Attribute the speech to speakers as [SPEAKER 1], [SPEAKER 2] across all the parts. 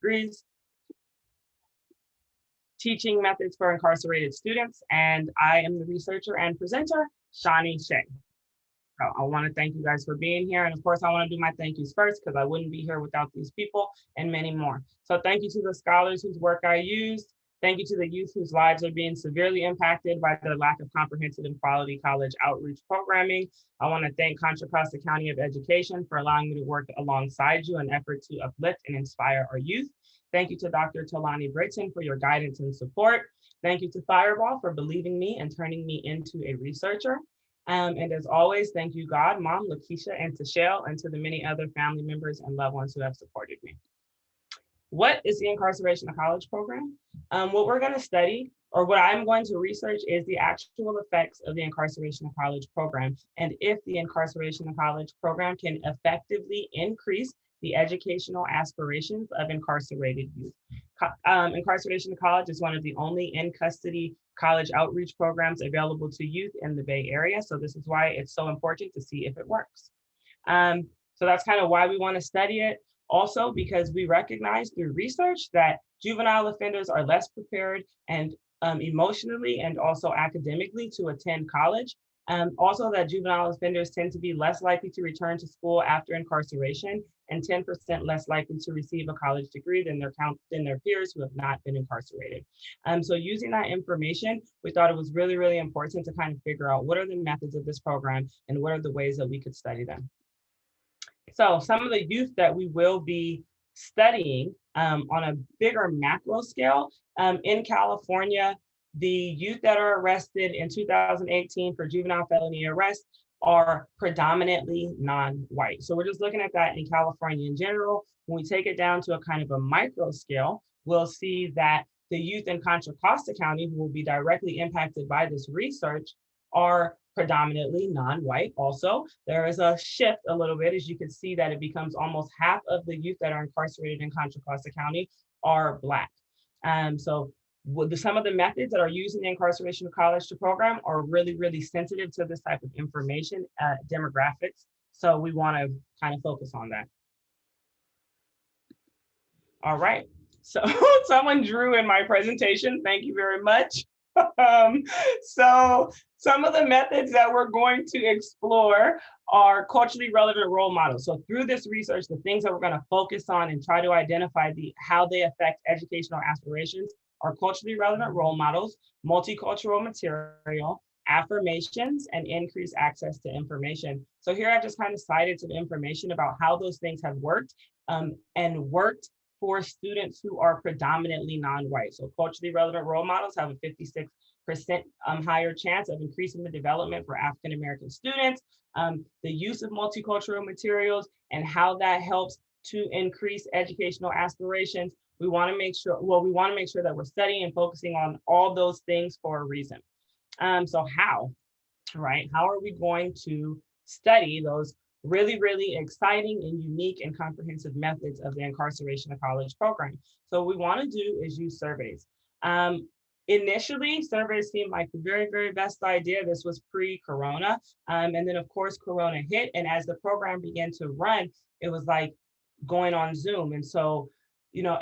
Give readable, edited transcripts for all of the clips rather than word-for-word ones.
[SPEAKER 1] degrees, teaching methods for incarcerated students, and I am the researcher and presenter, Shani Shay. So I want to thank you guys for being here. And of course, I want to do my thank yous first because I wouldn't be here without these people and many more. So thank you to the scholars whose work I used. Thank you to the youth whose lives are being severely impacted by the lack of comprehensive and quality college outreach programming. I want to thank Contra Costa County of Education for allowing me to work alongside you in an effort to uplift and inspire our youth. Thank you to Dr. Tolani Britton for your guidance and support. Thank you to Fireball for believing me and turning me into a researcher. And as always, thank you, God, Mom, Lakeisha, and Tashelle, and to the many other family members and loved ones who have supported me. What is the Incarceration of College program? What we're going to study, or what I'm going to research, is the actual effects of the Incarceration of College program, and if the Incarceration of College program can effectively increase the educational aspirations of incarcerated youth. Incarceration of College is one of the only in-custody college outreach programs available to youth in the Bay Area. So this is why it's so important to see if it works. So that's kind of why we want to study it. Also, because we recognize through research that juvenile offenders are less prepared and emotionally and also academically to attend college. Also that juvenile offenders tend to be less likely to return to school after incarceration and 10% less likely to receive a college degree than their peers who have not been incarcerated. So using that information, we thought it was really, really important to kind of figure out what are the methods of this program and what are the ways that we could study them. So some of the youth that we will be studying on a bigger macro scale in California, the youth that are arrested in 2018 for juvenile felony arrest are predominantly non-white. So we're just looking at that in California in general. When we take it down to a kind of a micro scale, we'll see that the youth in Contra Costa County who will be directly impacted by this research are predominantly non-white. Also, there is a shift a little bit, as you can see that it becomes almost half of the youth that are incarcerated in Contra Costa County are Black. So some of the methods that are used in the Incarceration of College program are really, really sensitive to this type of information, demographics. So we want to kind of focus on that. All right, so someone drew in my presentation. Thank you very much. So some of the methods that we're going to explore are culturally relevant role models. So through this research, the things that we're going to focus on and try to identify how they affect educational aspirations are culturally relevant role models, multicultural material, affirmations, and increased access to information. So here I've just kind of cited some information about how those things have worked and worked for students who are predominantly non-white. So culturally relevant role models have a 56% higher chance of increasing the development for African-American students. The use of multicultural materials and how that helps to increase educational aspirations. We want to make sure that we're studying and focusing on all those things for a reason. So how, right? How are we going to study those really, really exciting and unique and comprehensive methods of the Incarceration of College program? So what we want to do is use surveys. Initially, surveys seemed like the very, very best idea. This was pre-Corona. And then of course, Corona hit. And as the program began to run, it was like going on Zoom. And so,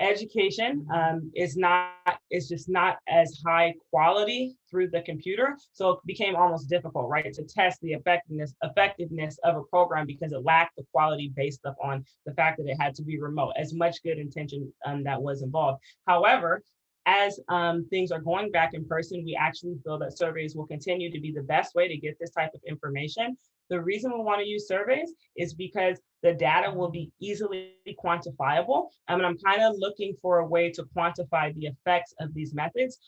[SPEAKER 1] education is just not as high quality through the computer. So it became almost difficult, right, to test the effectiveness of a program because it lacked the quality based upon the fact that it had to be remote, as much good intention that was involved. However, as things are going back in person, we actually feel that surveys will continue to be the best way to get this type of information. The reason we want to use surveys is because the data will be easily quantifiable. And I'm kind of looking for a way to quantify the effects of these methods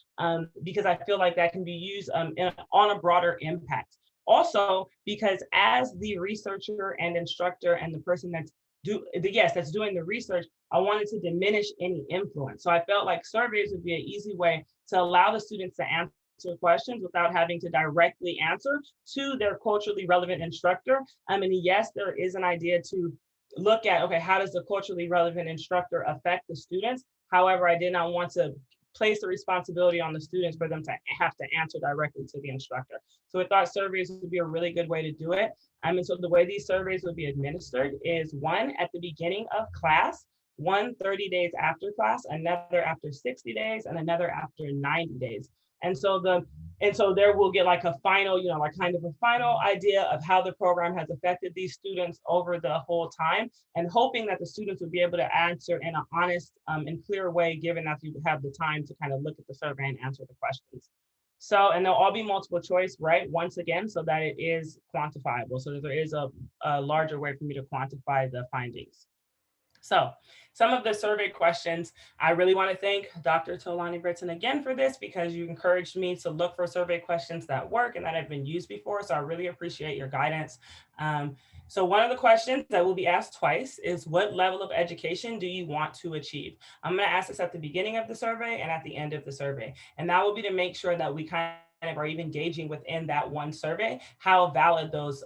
[SPEAKER 1] because I feel like that can be used on a broader impact. Also, because as the researcher and instructor and the person that's doing the research, I wanted to diminish any influence. So I felt like surveys would be an easy way to allow the students to answer questions without having to directly answer to their culturally relevant instructor. And yes, there is an idea to look at, okay, how does the culturally relevant instructor affect the students? However, I did not want to place the responsibility on the students for them to have to answer directly to the instructor. So I thought surveys would be a really good way to do it. And so the way these surveys would be administered is one, at the beginning of class, one 30 days after class, another after 60 days, and another after 90 days. And so there we'll get like a final, like kind of a final idea of how the program has affected these students over the whole time, and hoping that the students would be able to answer in an honest and clear way, given that you have the time to kind of look at the survey and answer the questions. So, and they'll all be multiple choice, right? Once again, so that it is quantifiable, so that there is a larger way for me to quantify the findings. So some of the survey questions, I really want to thank Dr. Tolani Britton again for this, because you encouraged me to look for survey questions that work and that have been used before. So I really appreciate your guidance. So one of the questions that will be asked twice is, what level of education do you want to achieve? I'm going to ask this at the beginning of the survey and at the end of the survey. And that will be to make sure that we kind of are even engaging within that one survey, how valid those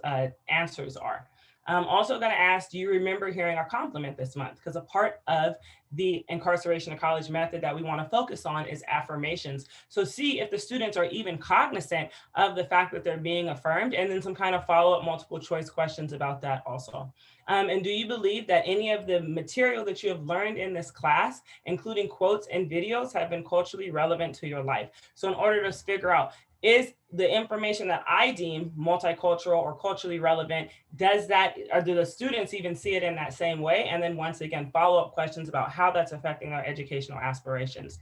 [SPEAKER 1] answers are. I'm also going to ask, do you remember hearing our compliment this month? Because a part of the incarceration of college method that we want to focus on is affirmations. So see if the students are even cognizant of the fact that they're being affirmed, and then some kind of follow-up multiple choice questions about that also. And do you believe that any of the material that you have learned in this class, including quotes and videos, have been culturally relevant to your life? So in order to figure out, is the information that I deem multicultural or culturally relevant, does that, or do the students even see it in that same way? And then once again, follow-up questions about how that's affecting their educational aspirations.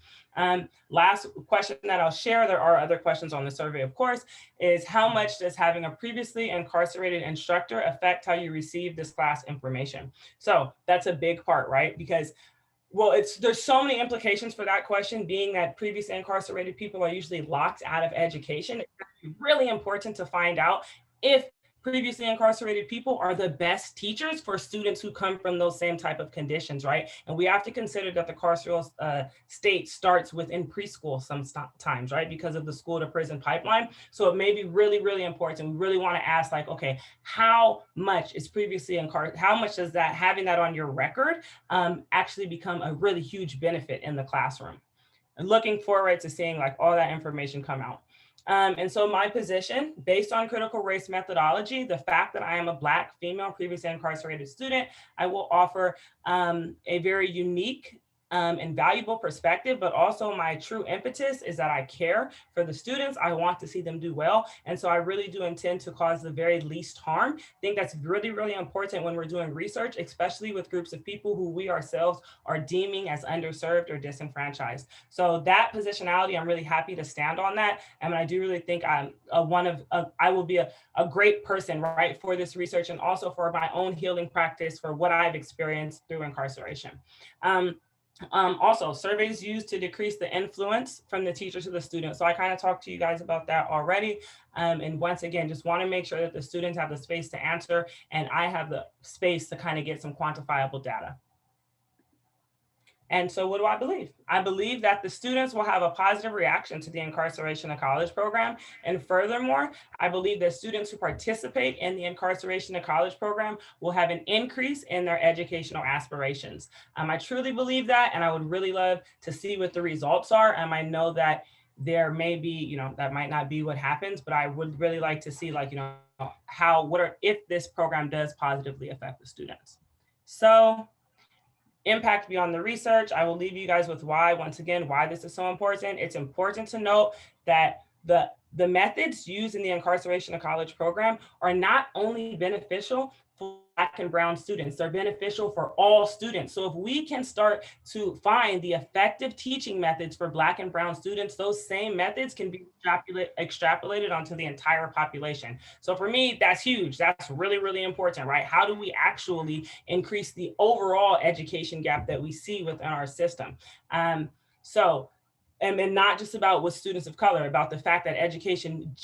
[SPEAKER 1] Last question that I'll share, there are other questions on the survey, of course, is how much does having a previously incarcerated instructor affect how you receive this class information? So that's a big part, right? Because there's so many implications for that question, being that previously incarcerated people are usually locked out of education. It's really important to find out if previously incarcerated people are the best teachers for students who come from those same type of conditions, right? And we have to consider that the carceral state starts within preschool sometimes, right? Because of the school to prison pipeline. So it may be really, really important. We really want to ask, like, okay, how much is previously incarcerated? How much does that, having that on your record, actually become a really huge benefit in the classroom? And looking forward to seeing like all that information come out. And so my position, based on critical race methodology, the fact that I am a Black female previously incarcerated student, I will offer a very unique and valuable perspective, but also my true impetus is that I care for the students. I want to see them do well. And so I really do intend to cause the very least harm. I think that's really, really important when we're doing research, especially with groups of people who we ourselves are deeming as underserved or disenfranchised. So that positionality, I'm really happy to stand on that. And I do really think I will be a great person, right, for this research, and also for my own healing practice for what I've experienced through incarceration. Also, surveys used to decrease the influence from the teacher to the student. So I kind of talked to you guys about that already. And once again, just want to make sure that the students have the space to answer, and I have the space to kind of get some quantifiable data. And so what do I believe? I believe that the students will have a positive reaction to the incarceration of college program. And furthermore, I believe that students who participate in the incarceration of college program will have an increase in their educational aspirations. I truly believe that, and I would really love to see what the results are. I know that there may be, that might not be what happens, but I would really like to see, like, if this program does positively affect the students. So, impact beyond the research, I will leave you guys with why, once again, why this is so important. It's important to note that the methods used in the incarceration of college program are not only beneficial for Black and Brown students, they're beneficial for all students. So if we can start to find the effective teaching methods for Black and Brown students, those same methods can be extrapolated onto the entire population. So for me, that's huge. That's really, really important, right? How do we actually increase the overall education gap that we see within our system? And not just about with students of color, about the fact that education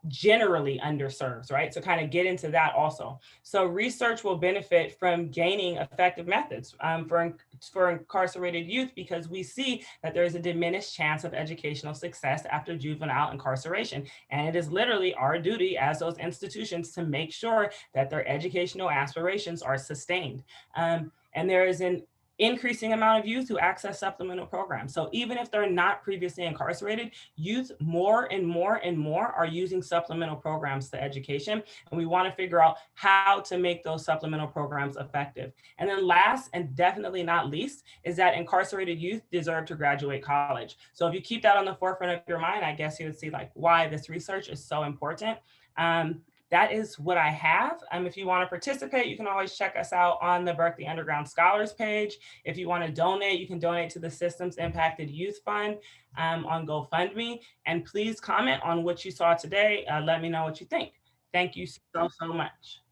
[SPEAKER 1] generally underserves, right? So kind of get into that also. So research will benefit from gaining effective methods for incarcerated youth, because we see that there is a diminished chance of educational success after juvenile incarceration. And it is literally our duty as those institutions to make sure that their educational aspirations are sustained. And there is an increasing amount of youth who access supplemental programs. So even if they're not previously incarcerated, youth more and more and more are using supplemental programs to education. And we want to figure out how to make those supplemental programs effective. And then last and definitely not least is that incarcerated youth deserve to graduate college. So if you keep that on the forefront of your mind, I guess you would see like why this research is so important. That is what I have. If you want to participate, you can always check us out on the Berkeley Underground Scholars page. If you want to donate, you can donate to the Systems Impacted Youth Fund on GoFundMe. And please comment on what you saw today. Let me know what you think. Thank you so, so much.